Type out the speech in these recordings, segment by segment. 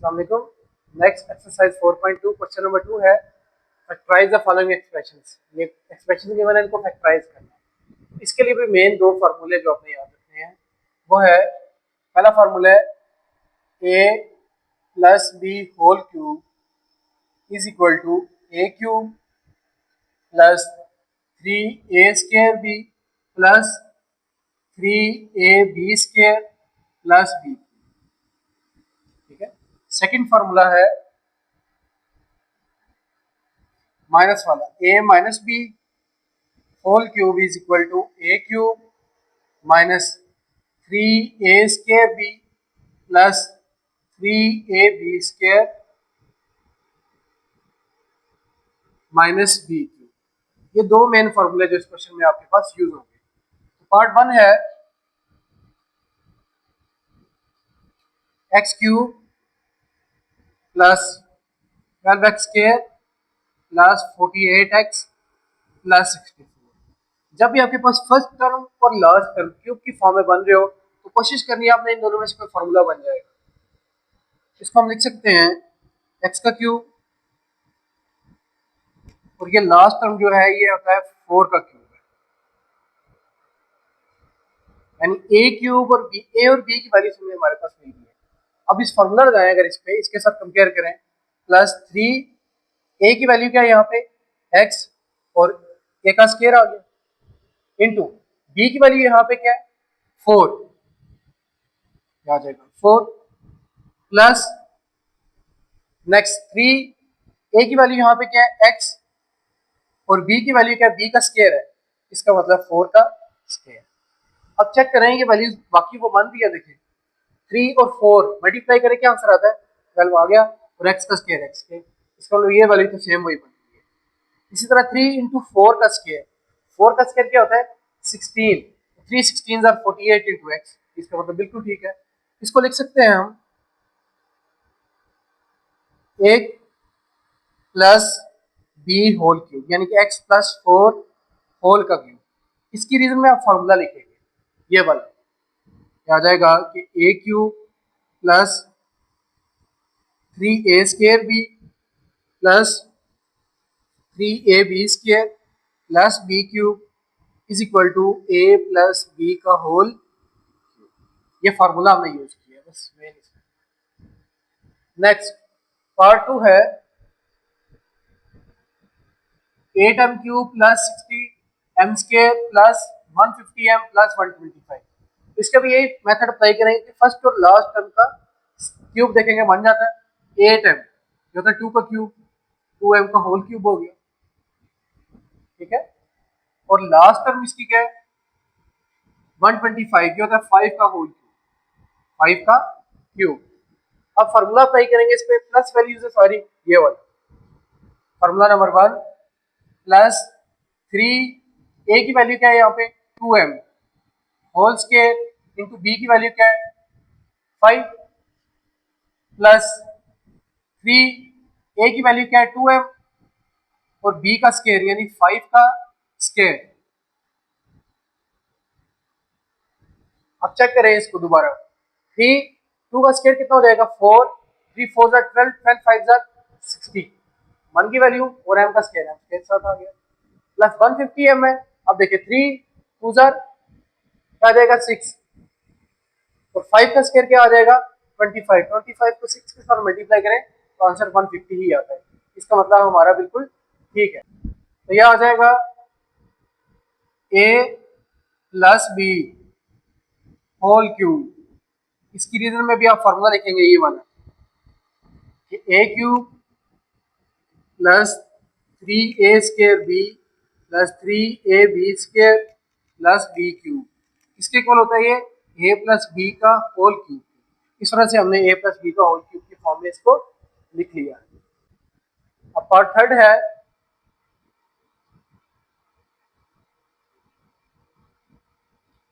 अस्सलाम वालेकुम। Next exercise 4.2 question number 2 है फैक्टराइज द फॉलोइंग एक्सप्रेशंस। ये एक्सप्रेशन के मैंने इनको फैक्टराइज करना है। इसके लिए भी मेन दो फार्मूले जो आपने याद रखने हैं वो है, पहला फार्मूला है a plus B whole cube is equal to a cube plus 3a square B plus 3ab square plus b। ठीक है। सेकंड फार्मूला है माइनस वाला, a minus B whole cube is equal to a cube minus 3a square B plus 3ab square minus B cube. ये दो main फार्मूले जो इस question में आपके पास यूज होंगे। तो पार्ट 1 है x cube plus 12x square plus 48x plus 64। जब भी आपके पास फर्स्ट टर्म और लास्ट टर्म क्यूब की फॉर्म में बन रहे हो तो कोशिश करनी है आपने इन दोनों में से कोई फार्मूला बन जाएगा। इसको हम लिख सकते हैं x का क्यूब और ये लास्ट टर्म जो है ये होता है 4 का क्यूब है, यानी a क्यूब और b, a और b की वैल्यू हमें हमारे पास मिल गई है। अब इस फार्मूला लगाएं अगर इस पे इसके साथ कंपेयर करें, प्लस 3 a की वैल्यू क्या है यहाँ पे x और a का स्क्वायर आ गया इनटू b की वैल्यू यहाँ पे क्या है 4 आ जाएगा 4 प्लस नेक्स्ट 3 a की वैल्यू यहाँ पे क्या है x और b की वैल्यू क्या है b का स्क्वायर है, इसका मतलब 4 का स्क्वायर। अब चेक करें ये वैल्यू बाकी वो बन रही है। देखिए 3 और 4 मल्टीप्लाई करें क्या आंसर आता है 12 आ गया और x का स्क्वायर x के, इसका मतलब ये वैल्यू तो सेम वही बन रही है। इसी तरह 3 इंटू 4 का स्क्वायर, 4 का स्क्वायर क्या होता है 16, 3 16 आर 48 इंटू x, इसका मतलब बिल्कुल ठीक है। इसको लिख सकते हैं हम एक प्लस बी होल क्यूब, यानी कि x प्लस 4 होल का क्यूब। इसकी रीजन में आप फॉर्मूला लिखेंगे ये वाला, क्या आ जाएगा कि a cube plus 3a square B plus 3ab square plus b cube is equal to a plus b का होल क्यूब। ये फार्मूला हमने यूज किया बस मेन। नेक्स्ट पार्ट 2 है 8m cube plus 60m square plus 150m plus 125। इसका भी यही method apply करेंगे कि फर्स्ट और लास्ट टर्म का क्यूब देखेंगे बन जाता है 8m जो होता है 2 का क्यूब, 2m का होल क्यूब हो गया। ठीक है। और लास्ट टर्म इसकी क्या है 125 जो होता है 5 का होल क्यूब, 5 का क्यूब। अब फार्मूला अप्लाई करेंगे इस पे, प्लस वैल्यूज है सारी ये वाला। फार्मूला नंबर 1 प्लस 3 a की वैल्यू क्या है यहाँ पे 2m whole square into b की वैल्यू क्या है 5 प्लस 3 a की वैल्यू क्या है 2m और b का स्क्वायर यानी 5 का स्क्वायर। अब चेक करें इसको दोबारा, 2 का स्क्वायर कितना हो जाएगा 4, 3 4 12, 12 5 60, 1 की वैल्यू और m का स्क्वायर है इसके साथ आ गया प्लस 150m है। अब देखिए 3 2 क्या आ जाएगा 6 और 5 का स्क्वायर क्या आ जाएगा 25, 25 को 6 के साथ मल्टीप्लाई करें तो आंसर 150 ही आता है। इसका मतलब हमारा बिल्कुल ठीक है। तो यह आ जाएगा a plus B whole cube. इसकी रीजन में भी आप फार्मूला लिखेंगे ये वाला कि a cube plus 3a square B plus 3ab square plus b cube, इसके इक्वल होता है ये a प्लस बी का होल क्यूब। इस तरह से हमने a प्लस बी का होल क्यूब की फॉर्म में इसको लिख लिया। अब पार्ट 3 है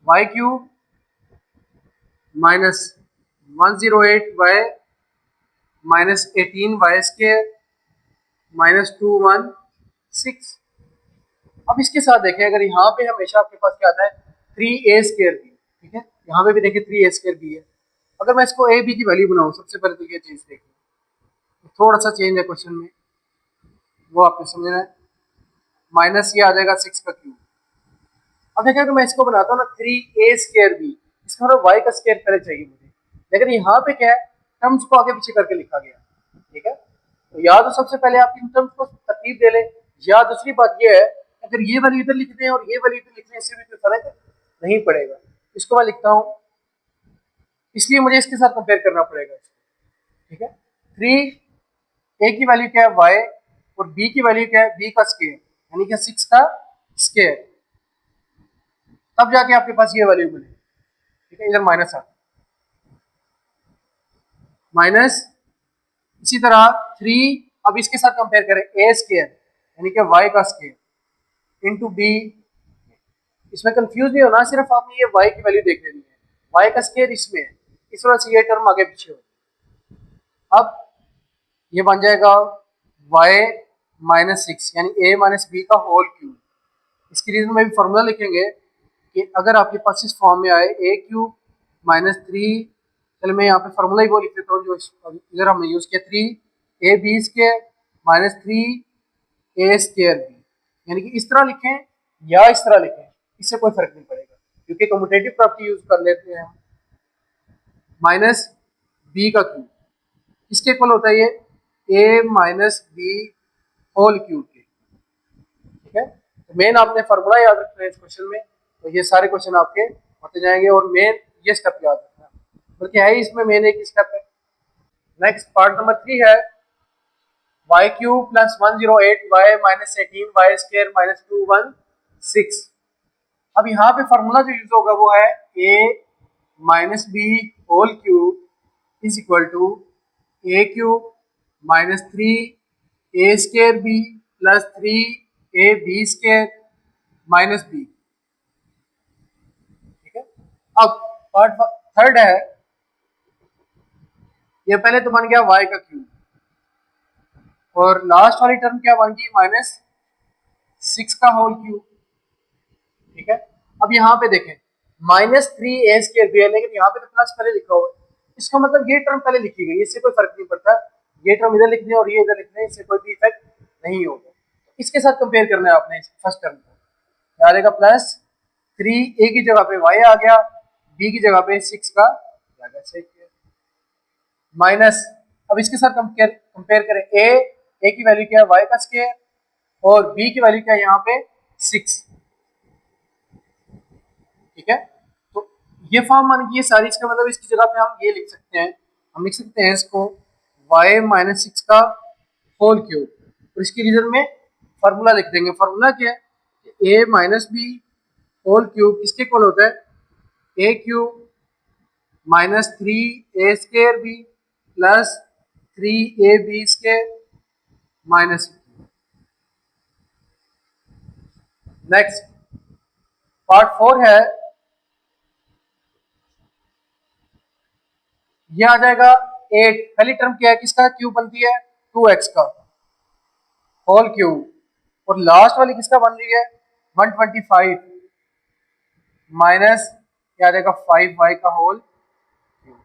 y cube minus 108y minus 18y square minus 216। अब इसके साथ देखें, अगर यहाँ पे हमेशा आपके पास क्या आता है 3a स्क्वायर बी, ठीक है, यहाँ पे भी देखिए 3a स्क्वायर बी है। अगर मैं इसको a b की वैल्यू बनाऊं सबसे पहले तो ये चीज देखिए थोड़ा सा चेंज है क्वेश्चन में, वो आपको समझना है। माइनस ये आ जाएगा 6 का क्यूब। अब देखिए अगर मैं इसको बनाता हूँ ना 3a² b, इसका मतलब y का स्क्वायर पहले चाहिए मुझे, लेकिन यहाँ पे क्या है, टर्म्स को आगे पीछे करके लिखा गया। ठीक है, तो या तो सबसे पहले आप इन टर्म्स को तरतीब दे लें, या दूसरी बात ये है अगर ये वाली इधर लिख दें और ये वाली इधर लिख दें, इससे भी कोई फर्क नहीं पड़ेगा। इसको मैं लिखता हूँ, इसलिए मुझे इसके साथ कंपेयर करना पड़ेगा। ठीक है, 3 a की वैल्यू क्या है y, और b की वैल्यू क्या है b का स्क्वायर, यानी कि 6 का स्क्वायर, तब जाके आपके पास ये वैल्यू मिलेगी। ठीक है, इधर माइनस आ माइनस, इसी तरह 3, अब इसके साथ कंपेयर करें a² यानी कि y का स्क्वायर इंटू b। इसमें कंफ्यूज नहीं होना, सिर्फ आपने ये y की वैल्यू देख लेनी है, y का स्क्वायर इसमें है, इस वजह से ये टर्म आगे पीछे हो। अब ये बन जाएगा y माइनस 6 यानी a माइनस b का होल क्यूब। इसकी रीजन में भी फॉर्मूला लिखेंगे कि अगर आपके पास इस फॉर्म में आए a³ माइनस 3, चलो मैं यहाँ पे फॉर्मूला ही वो लिख देता हूँ जो इधर हमने यूज किया, 3ab² माइनस 3a² b, यानी कि इस तरह लिखें या इस तरह लिखें, इससे कोई फर्क नहीं पड़ेगा, क्योंकि कम्यूटेटिव प्रॉपर्टी यूज कर लेते हैं। माइनस b का क्यूब इसके इक्वल होता है ये a minus b whole cube के। ठीक है, तो मेन आपने फॉर्मूला याद रखना है इस क्वेश्चन में, तो ये सारे क्वेश्चन आपके होते जाएंगे, और मेन ये स्टेप याद रखना, बल्कि है इसमें मेन एक स्टेप है। नेक्स्ट पार्ट नंबर 3 है y³ plus 108 y minus 18 y² minus 216। अब यहाँ पे फॉर्मूला जो यूज होगा वो है a minus b whole cube is equal to a³ minus 3a² b plus 3ab² minus b। ठीक है, अब पार्ट थर्ड है, ये पहले तो बन गया y का क्यूब, और लास्ट वाली टर्म क्या बन गई माइनस 6 का होल क्यूब। ठीक है, अब यहाँ पे देखें माइनस 3a² भी है, लेकिन यहाँ पे तो प्लस पहले लिखा हुआ है, इसका मतलब ये टर्म पहले लिखी गई, इससे कोई फर्क नहीं पड़ता, ये टर्म इधर लिख दें और ये इधर लिख दें, इससे कोई भी इफेक्ट नहीं होगा। इसके साथ कंपेयर करना है आपने फर्स्ट टर्म को, आ जाएगा प्लस 3a की जगह पे y आ गया, b की जगह पे 6 का माइनस, अब इसके साथ कंपेयर करें a की वैल्यू क्या है y का स्क्वायर, और b की वैल्यू क्या है यहाँ पे 6। ठीक है, तो ये फॉर्म मान की सारी, इसका मतलब इसकी जगह पे हम ये लिख सकते हैं, हम लिख सकते हैं इसको y माइनस 6 का होल क्यूब, और इसकी रीजन में फार्मूला लिख देंगे। फार्मूला क्या है, a minus B whole cube किसके इक्वल होता है a³ minus 3a² b plus 3ab² minus. Next part 4 है, ये आ जाएगा 8, पहली टर्म क्या है, किसका क्यूब बनती है 2x का होल क्यूब, और लास्ट वाली किसका बन रही है 125 माइनस क्या आ जाएगा 5y का होल क्यूब।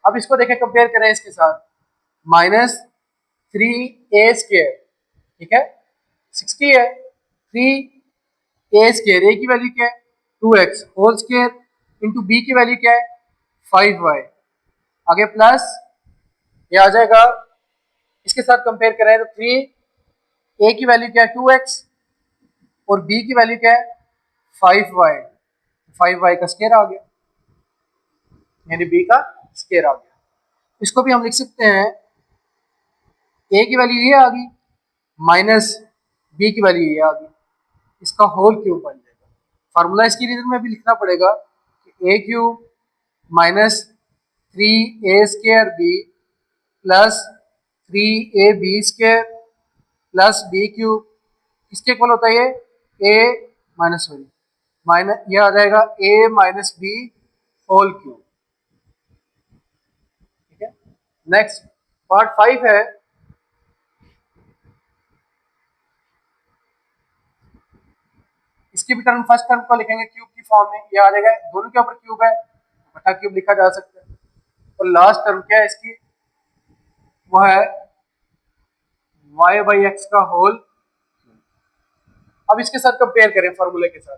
अब इसको देखें, कंपेयर करें इसके साथ, माइनस 3a², ठीक है 60 है, 3a², a की वैल्यू क्या है 2x whole square into b की वैल्यू क्या है 5y, आगे प्लस ये आ जाएगा, इसके साथ कंपेयर करें तो 3a की वैल्यू क्या है 2x और b की वैल्यू क्या है 5y, 5y का स्क्वायर आ गया, यानी b का स्क्वायर आ गया। इसको भी हम लिख सकते हैं, a की वैल्यू ये आ गई माइनस b की वैल्यू ये आ गई, इसका होल क्यूब बन जाएगा। फार्मूला इसकी रीजन में भी लिखना पड़ेगा कि a³ minus 3a² b plus 3ab² plus b³ किसके इक्वल होता है, ये a माइनस सॉरी माइनस, ये आ जाएगा a minus b whole cube. ठीक है, नेक्स्ट पार्ट 5 है, इसकी भी टर्म फर्स्ट टर्म को लिखेंगे क्यूब की फॉर्म में, ये आ जाएगा, दोनों के ऊपर क्यूब है बटा क्यूब लिखा जा सकता है, और लास्ट टर्म क्या है इसकी, वो है वाई बाई एक्स का होल। अब इसके साथ कंपेयर करें फार्मूले के साथ,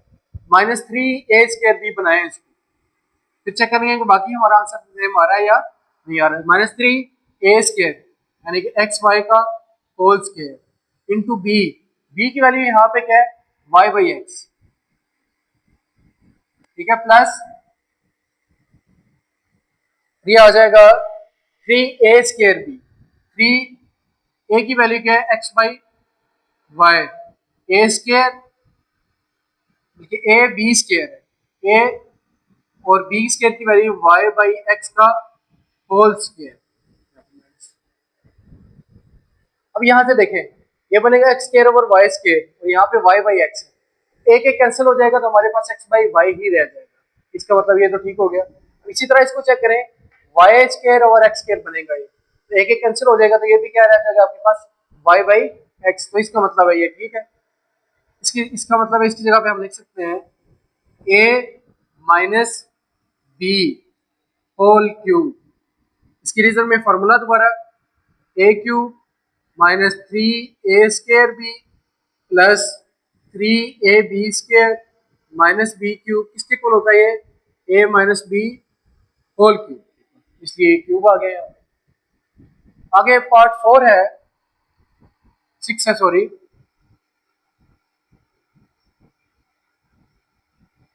-3a² बनाए इसको, फिर चेक करेंगे कि बाकी हमारा आंसर सेम आ रहा है या नहीं आ रहा है। -3a² यानी कि एक्स वाई का होल स्क्वायर इंटू बी की वैल्यू यहाँ पे क्या है, वाई बाई एक्स, ठीक है, प्लस 3 आ जाएगा 3a² बी, 3 a की वैल्यू क्या है, X by Y, a² A B square है, ए और बी स्क्वायर की वैल्यू वाई बाई एक्स का होल स्क्वायर। अब यहां से देखें, ये बनेगा X square over Y square और यहाँ पे वाई बाई एक्स है, एक एक कैंसिल हो जाएगा तो हमारे पास एक्स बाई वाई ही रह जाएगा, इसका मतलब ये तो ठीक हो गया। इसी तरह इसको चेक करें, Y square over X square बनेगा, ये तो एक एक कैंसिल हो जाएगा तो ये भी क्या रह जाएगा आपके पास, वाई बाई एक्स, तो इसका मतलब है ये ठीक है। इसका मतलब है इसकी जगह पे हम लिख सकते हैं a minus B whole cube. इसकी रीजन में फॉर्मूला दोबारा, a cube minus 3a² B plus 3ab square minus B cube, किसके इक्वल होता है ये, a minus B whole cube, इसलिए क्यूब आ गया। आगे पार्ट 4 है, 6 है सॉरी,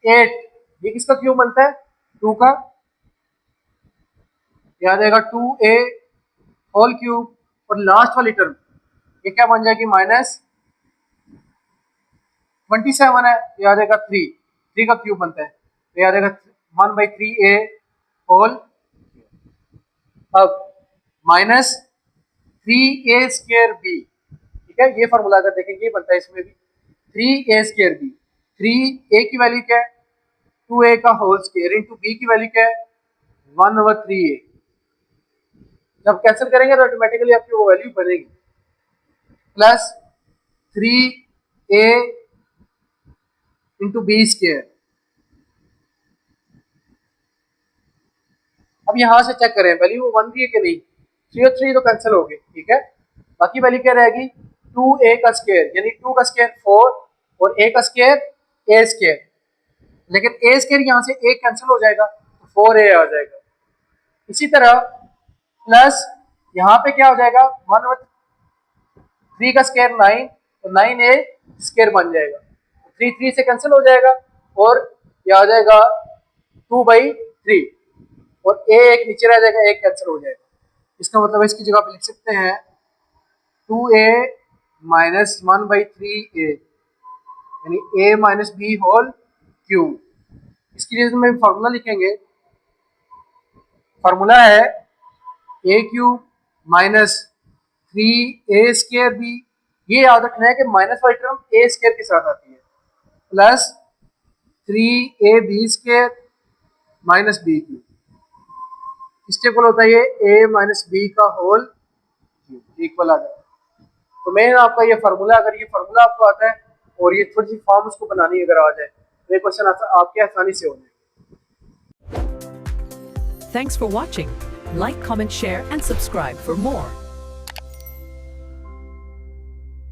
8, ये किसका क्यूब बनता है, 2 का, याद आएगा 2a होल क्यूब, और लास्ट वाली टर्म ये क्या बन जाएगी, -27 है, याद आएगा 3 का क्यूब बनता है, तो याद आएगा 1/3a होल, अब -3a² बी, ठीक है, ये फॉर्मूला अगर देखेंगे ये बनता है इसमें भी 3a² बी, 3a की वैल्यू क्या है, 2a का होल स्क्वायर इंटू बी की वैल्यू क्या है, 1/3a, जब कैंसिल करेंगे तो ऑटोमेटिकली आपकी वो वैल्यू बनेगी, plus 3a into B square. अब यहां से चेक करें वैल्यू बन रही है कि नहीं, 3 और 3 तो कैंसिल हो गए, ठीक है, बाकी वैल्यू क्या रहेगी, 2a का स्क्वायर यानी 2 का स्क्वायर 4 और a का स्क्वायर a², लेकिन a² यहाँ से a कैंसिल हो जाएगा तो 4a आ जाएगा। इसी तरह प्लस यहाँ पे क्या हो जाएगा, 1/3 का स्क्वायर 9 तो 9a² बन जाएगा, 3 से कैंसिल हो जाएगा और ये आ जाएगा 2/3 और a एक नीचे रह जाएगा, एक कैंसिल हो जाएगा, इसका मतलब इसकी जगह पे लिख सकते हैं 2a माइनस 1/3a यानी a minus B whole cube. इसकी रीजन में फॉर्मूला लिखेंगे, फॉर्मूला है a cube minus 3a² B, ये याद रखना है कि माइनस वाली टर्म a² के साथ आती है, plus 3ab² minus B cube, इसके इक्वल होता है ये a माइनस बी का होल क्यूब इक्वल आ जाता है। तो मेन आपका ये फार्मूला, अगर ये फार्मूला आपको आता है और ये थोड़ी सी फॉर्म उसको बनानी अगर आ जाए तो ये क्वेश्चन आपके आसानी से हो जाए। Thanks for watching. Like, comment, share and subscribe for more.